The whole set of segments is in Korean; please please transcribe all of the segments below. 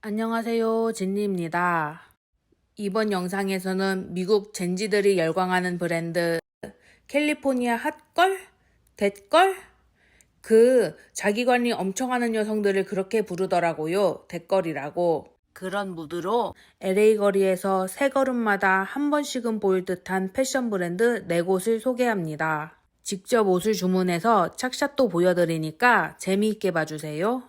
안녕하세요, 진니입니다. 이번 영상에서는 미국 젠지들이 열광하는 브랜드 캘리포니아 핫걸? 댓걸? 자기 관리 엄청 하는 여성들을 그렇게 부르더라고요. 댓걸이라고. 그런 무드로 LA 거리에서 세 걸음마다 한 번씩은 보일 듯한 패션 브랜드 4곳을 소개합니다. 직접 옷을 주문해서 착샷도 보여드리니까 재미있게 봐주세요.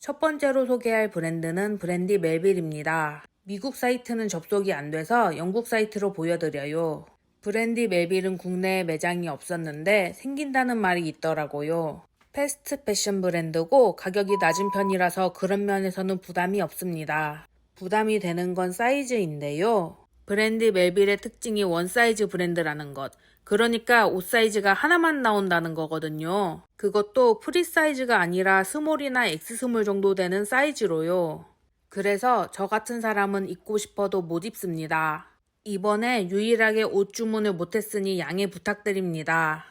첫 번째로 소개할 브랜드는 브랜디 멜빌입니다. 미국 사이트는 접속이 안 돼서 영국 사이트로 보여드려요. 브랜디 멜빌은 국내에 매장이 없었는데 생긴다는 말이 있더라고요. 패스트 패션 브랜드고 가격이 낮은 편이라서 그런 면에서는 부담이 없습니다. 부담이 되는 건 사이즈인데요. 브랜디 멜빌의 특징이 원사이즈 브랜드라는 것. 그러니까 옷 사이즈가 하나만 나온다는 거거든요. 그것도 프리 사이즈가 아니라 스몰이나 X스몰 정도 되는 사이즈로요. 그래서 저 같은 사람은 입고 싶어도 못 입습니다. 이번에 유일하게 옷 주문을 못했으니 양해 부탁드립니다.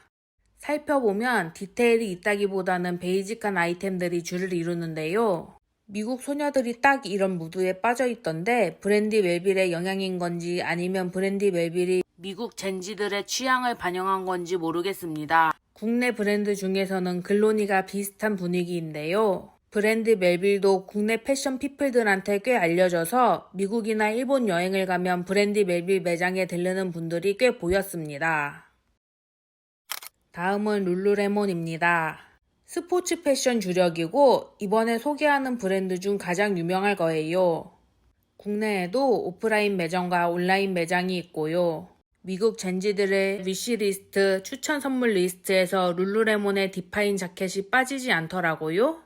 살펴보면 디테일이 있다기보다는 베이직한 아이템들이 줄을 이루는데요. 미국 소녀들이 딱 이런 무드에 빠져있던데 브랜디 멜빌의 영향인 건지 아니면 브랜디 멜빌이 미국 젠지들의 취향을 반영한 건지 모르겠습니다. 국내 브랜드 중에서는 글로니가 비슷한 분위기인데요. 브랜디 멜빌도 국내 패션 피플들한테 꽤 알려져서 미국이나 일본 여행을 가면 브랜디 멜빌 매장에 들르는 분들이 꽤 보였습니다. 다음은 룰루레몬입니다. 스포츠 패션 주력이고 이번에 소개하는 브랜드 중 가장 유명할 거예요. 국내에도 오프라인 매장과 온라인 매장이 있고요. 미국 젠지들의 위시리스트 추천 선물 리스트에서 룰루레몬의 디파인 자켓이 빠지지 않더라고요.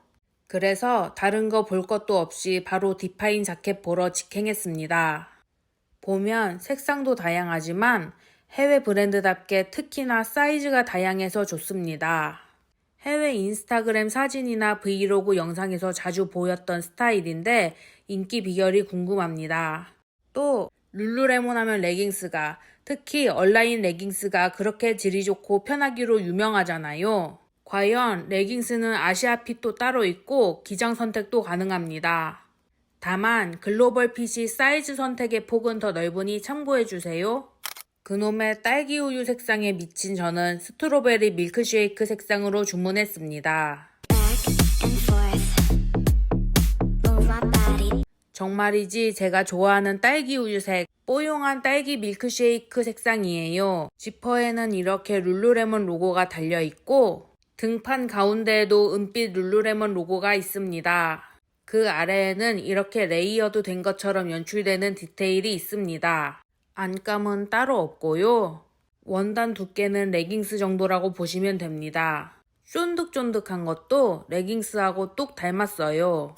그래서 다른 거 볼 것도 없이 바로 디파인 자켓 보러 직행했습니다. 보면 색상도 다양하지만 해외 브랜드답게 특히나 사이즈가 다양해서 좋습니다. 해외 인스타그램 사진이나 브이로그 영상에서 자주 보였던 스타일인데 인기 비결이 궁금합니다. 또 룰루레몬 하면 레깅스가, 특히 얼라인 레깅스가 그렇게 질이 좋고 편하기로 유명하잖아요. 과연 레깅스는 아시아 핏도 따로 있고 기장 선택도 가능합니다. 다만 글로벌 핏이 사이즈 선택의 폭은 더 넓으니 참고해주세요. 그놈의 딸기 우유 색상에 미친 저는 스트로베리 밀크쉐이크 색상으로 주문했습니다. 정말이지 제가 좋아하는 딸기 우유색, 뽀용한 딸기 밀크쉐이크 색상이에요. 지퍼에는 이렇게 룰루레몬 로고가 달려있고 등판 가운데에도 은빛 룰루레몬 로고가 있습니다. 그 아래에는 이렇게 레이어드 된 것처럼 연출되는 디테일이 있습니다. 안감은 따로 없고요. 원단 두께는 레깅스 정도라고 보시면 됩니다. 쫀득쫀득한 것도 레깅스하고 똑 닮았어요.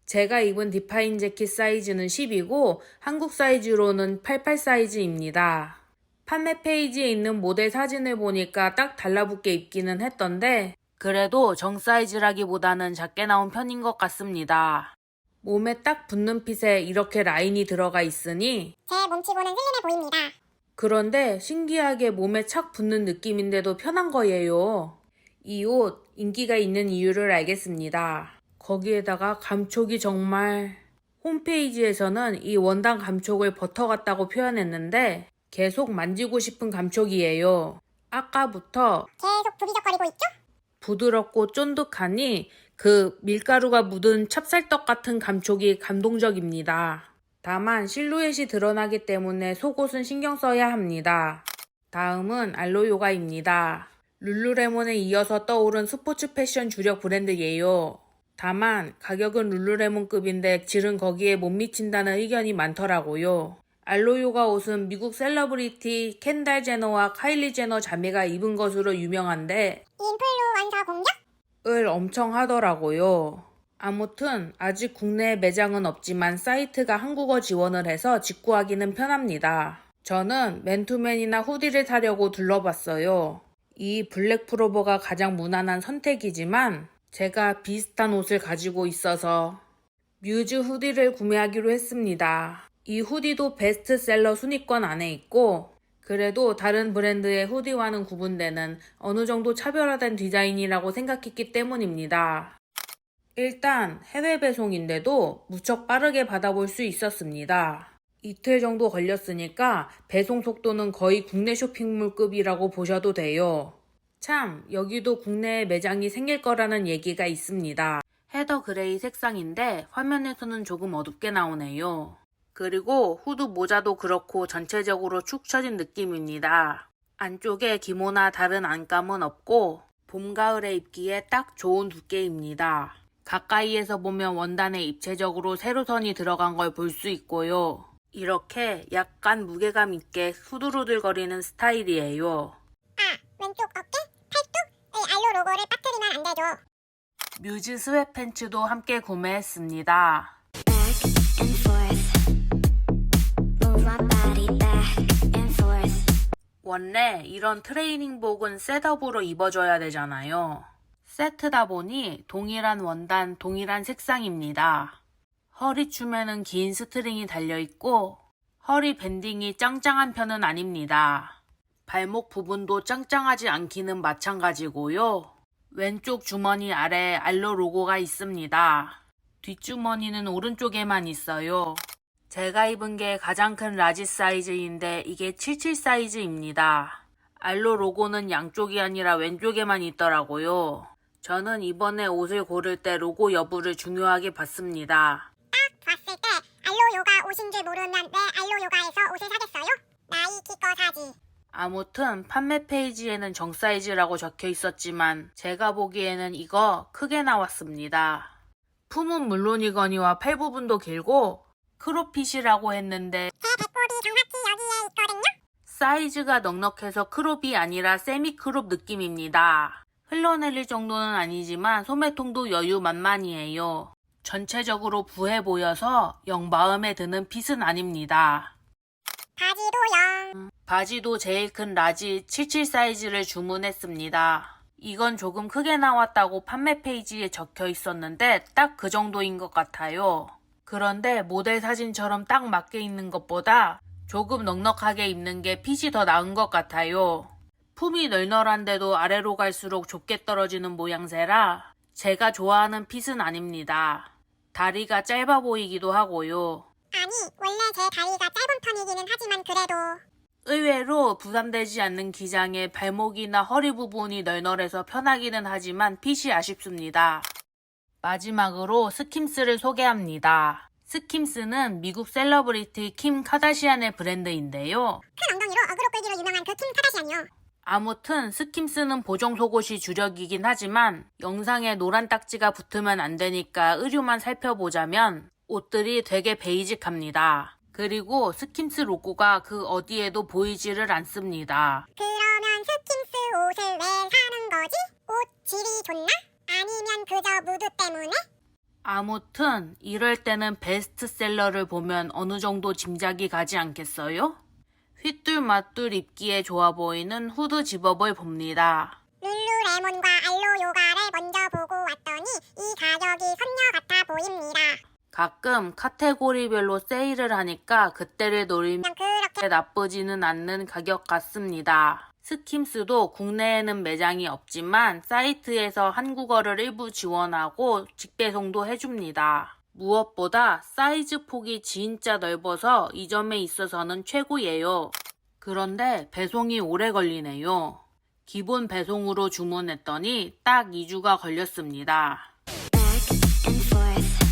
제가 입은 디파인 재킷 사이즈는 10이고 한국 사이즈로는 88 사이즈입니다. 판매 페이지에 있는 모델 사진을 보니까 딱 달라붙게 입기는 했던데 그래도 정 사이즈라기보다는 작게 나온 편인 것 같습니다. 몸에 딱 붙는 핏에 이렇게 라인이 들어가 있으니 제 몸치고는 슬림해 보입니다. 그런데 신기하게 몸에 착 붙는 느낌인데도 편한 거예요. 이 옷 인기가 있는 이유를 알겠습니다. 거기에다가 감촉이 정말... 홈페이지에서는 이 원단 감촉을 버터 같다고 표현했는데 계속 만지고 싶은 감촉이에요. 아까부터 계속 부비적거리고 있죠? 부드럽고 쫀득하니 그 밀가루가 묻은 찹쌀떡 같은 감촉이 감동적입니다. 다만 실루엣이 드러나기 때문에 속옷은 신경 써야 합니다. 다음은 알로요가입니다. 룰루레몬에 이어서 떠오른 스포츠 패션 주력 브랜드예요. 다만 가격은 룰루레몬급인데 질은 거기에 못 미친다는 의견이 많더라고요. 알로요가 옷은 미국 셀러브리티 켄달 제너와 카일리 제너 자매가 입은 것으로 유명한데 인플루언서 공격? 을 엄청 하더라고요. 아무튼 아직 국내 매장은 없지만 사이트가 한국어 지원을 해서 직구하기는 편합니다. 저는 맨투맨이나 후디를 사려고 둘러봤어요. 이 블랙 프로버가 가장 무난한 선택이지만 제가 비슷한 옷을 가지고 있어서 뮤즈 후디를 구매하기로 했습니다. 이 후디도 베스트셀러 순위권 안에 있고 그래도 다른 브랜드의 후디와는 구분되는 어느 정도 차별화된 디자인이라고 생각했기 때문입니다. 일단 해외 배송인데도 무척 빠르게 받아볼 수 있었습니다. 이틀 정도 걸렸으니까 배송 속도는 거의 국내 쇼핑몰급이라고 보셔도 돼요. 참, 여기도 국내에 매장이 생길 거라는 얘기가 있습니다. 헤더 그레이 색상인데 화면에서는 조금 어둡게 나오네요. 그리고 후드 모자도 그렇고 전체적으로 축 처진 느낌입니다. 안쪽에 기모나 다른 안감은 없고 봄, 가을에 입기에 딱 좋은 두께입니다. 가까이에서 보면 원단에 입체적으로 세로선이 들어간 걸 볼 수 있고요. 이렇게 약간 무게감 있게 후들후들거리는 스타일이에요. 왼쪽 어깨, 팔뚝의 알로 로고를 빠뜨리면 안 되죠. 뮤즈 스웨트팬츠도 함께 구매했습니다. Back and forth. Move my body back and forth. 원래 이런 트레이닝복은 셋업으로 입어줘야 되잖아요. 세트다 보니 동일한 원단, 동일한 색상입니다. 허리춤에는 긴 스트링이 달려있고 허리 밴딩이 짱짱한 편은 아닙니다. 발목 부분도 짱짱하지 않기는 마찬가지고요. 왼쪽 주머니 아래 알로 로고가 있습니다. 뒷주머니는 오른쪽에만 있어요. 제가 입은 게 가장 큰 라지 사이즈인데 이게 77 사이즈입니다. 알로 로고는 양쪽이 아니라 왼쪽에만 있더라고요. 저는 이번에 옷을 고를 때 로고 여부를 중요하게 봤습니다. 봤을 때 알로 요가 옷인 줄 모르면 왜 알로 요가에서 옷을 사겠어요? 나이키 거 사지. 아무튼 판매 페이지에는 정 사이즈라고 적혀 있었지만 제가 보기에는 이거 크게 나왔습니다. 품은 물론이거니와 팔 부분도 길고 크롭핏이라고 했는데 제 배꼽이 정확히 여기에 있거든요. 사이즈가 넉넉해서 크롭이 아니라 세미 크롭 느낌입니다. 흘러내릴 정도는 아니지만 소매통도 여유 만만이에요. 전체적으로 부해 보여서 영 마음에 드는 핏은 아닙니다. 바지도 바지도 제일 큰 라지 77 사이즈를 주문했습니다. 이건 조금 크게 나왔다고 판매 페이지에 적혀 있었는데 딱 그 정도인 것 같아요. 그런데 모델 사진처럼 딱 맞게 입는 것보다 조금 넉넉하게 입는 게 핏이 더 나은 것 같아요. 품이 널널한데도 아래로 갈수록 좁게 떨어지는 모양새라 제가 좋아하는 핏은 아닙니다. 다리가 짧아 보이기도 하고요. 아니 원래 제 다리가 짧은 편이기는 하지만 그래도 의외로 부담되지 않는 기장에 발목이나 허리 부분이 널널해서 편하기는 하지만 핏이 아쉽습니다. 마지막으로 스킴스를 소개합니다. 스킴스는 미국 셀러브리티 킴 카다시안의 브랜드인데요. 큰 엉덩이로 어그로 끌기로 유명한 그 킴 카다시안이요. 아무튼 스킴스는 보정 속옷이 주력이긴 하지만 영상에 노란 딱지가 붙으면 안 되니까 의류만 살펴보자면 옷들이 되게 베이직합니다. 그리고 스킴스 로고가 그 어디에도 보이지를 않습니다. 그러면 스킨스 옷을 왜 사는 거지? 옷 질이 좋나? 아니면 그저 무드 때문에? 아무튼 이럴 때는 베스트셀러를 보면 어느 정도 짐작이 가지 않겠어요? 휘뚤마뚤 입기에 좋아 보이는 후드 집업을 봅니다. 룰루레몬과 알로 요가를 먼저 보고 왔더니 이 가격이 선녀 같아 보입니다. 가끔 카테고리별로 세일을 하니까 그때를 노리면 그냥 그렇게 나쁘지는 않는 가격 같습니다. 스킴스도 국내에는 매장이 없지만 사이트에서 한국어를 일부 지원하고 직배송도 해줍니다. 무엇보다 사이즈 폭이 진짜 넓어서 이 점에 있어서는 최고예요. 그런데 배송이 오래 걸리네요. 기본 배송으로 주문했더니 딱 2주가 걸렸습니다. Back and forth.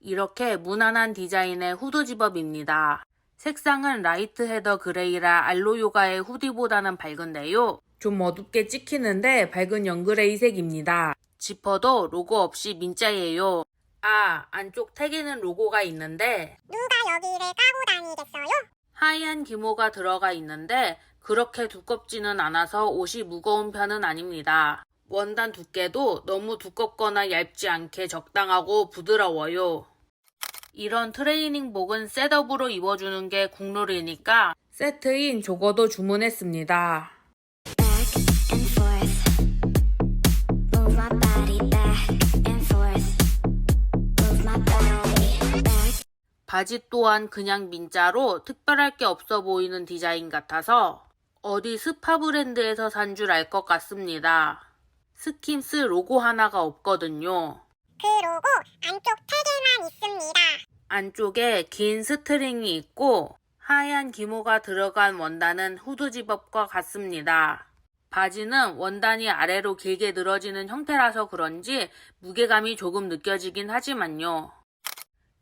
이렇게 무난한 디자인의 후드 집업입니다. 색상은 라이트 헤더 그레이라 알로 요가의 후디보다는 밝은데요. 좀 어둡게 찍히는데 밝은 연그레이색입니다. 지퍼도 로고 없이 민자예요. 안쪽 택에는 로고가 있는데 누가 여기를 까고 다니겠어요? 하얀 기모가 들어가 있는데 그렇게 두껍지는 않아서 옷이 무거운 편은 아닙니다. 원단 두께도 너무 두껍거나 얇지 않게 적당하고 부드러워요. 이런 트레이닝복은 셋업으로 입어주는 게 국룰이니까 세트인 조거도 주문했습니다. Back and forth. Move my body back and forth. Move my body back. 바지 또한 그냥 민자로 특별할 게 없어 보이는 디자인 같아서 어디 스파 브랜드에서 산 줄 알 것 같습니다. 스킴스 로고 하나가 없거든요. 그 로고 안쪽 3개만 있습니다. 안쪽에 긴 스트링이 있고 하얀 기모가 들어간 원단은 후드 집업과 같습니다. 바지는 원단이 아래로 길게 늘어지는 형태라서 그런지 무게감이 조금 느껴지긴 하지만요.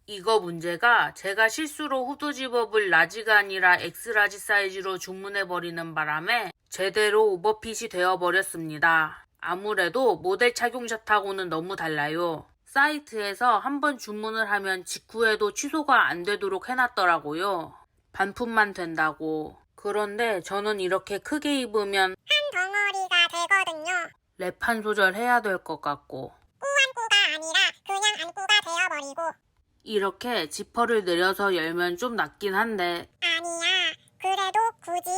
이거 문제가 제가 실수로 후드 집업을 라지가 아니라 엑스라지 사이즈로 주문해버리는 바람에 제대로 오버핏이 되어버렸습니다. 아무래도 모델 착용샷하고는 너무 달라요. 사이트에서 한번 주문을 하면 직후에도 취소가 안 되도록 해놨더라고요. 반품만 된다고. 그런데 저는 이렇게 크게 입으면 한 덩어리가 되거든요. 랩 한 소절 해야 될 것 같고 꾸안꾸가 아니라 그냥 안꾸가 되어버리고. 이렇게 지퍼를 내려서 열면 좀 낫긴 한데 아니야. 그래도 굳이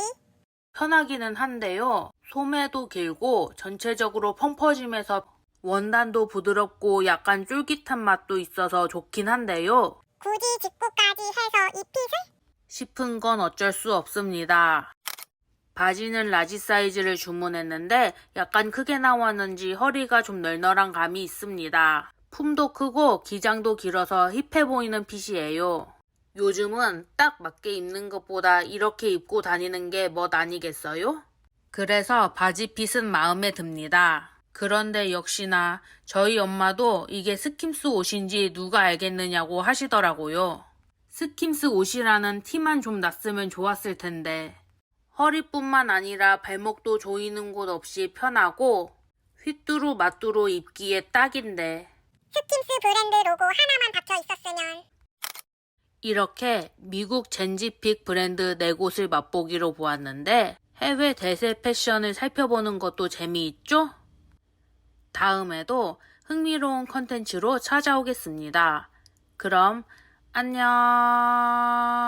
편하기는 한데요. 소매도 길고 전체적으로 펑퍼짐해서 원단도 부드럽고 약간 쫄깃한 맛도 있어서 좋긴 한데요. 굳이 직구까지 해서 이 핏을? 싶은 건 어쩔 수 없습니다. 바지는 라지 사이즈를 주문했는데 약간 크게 나왔는지 허리가 좀 널널한 감이 있습니다. 품도 크고 기장도 길어서 힙해 보이는 핏이에요. 요즘은 딱 맞게 입는 것보다 이렇게 입고 다니는 게 멋 아니겠어요? 그래서 바지 핏은 마음에 듭니다. 그런데 역시나 저희 엄마도 이게 스킴스 옷인지 누가 알겠느냐고 하시더라고요. 스킴스 옷이라는 티만 좀 났으면 좋았을 텐데 허리뿐만 아니라 발목도 조이는 곳 없이 편하고 휘뚜루 마뚜루 입기에 딱인데 스킴스 브랜드 로고 하나만 박혀 있었으면. 이렇게 미국 젠지픽 브랜드 4곳을 맛보기로 보았는데 해외 대세 패션을 살펴보는 것도 재미있죠? 다음에도 흥미로운 컨텐츠로 찾아오겠습니다. 그럼 안녕.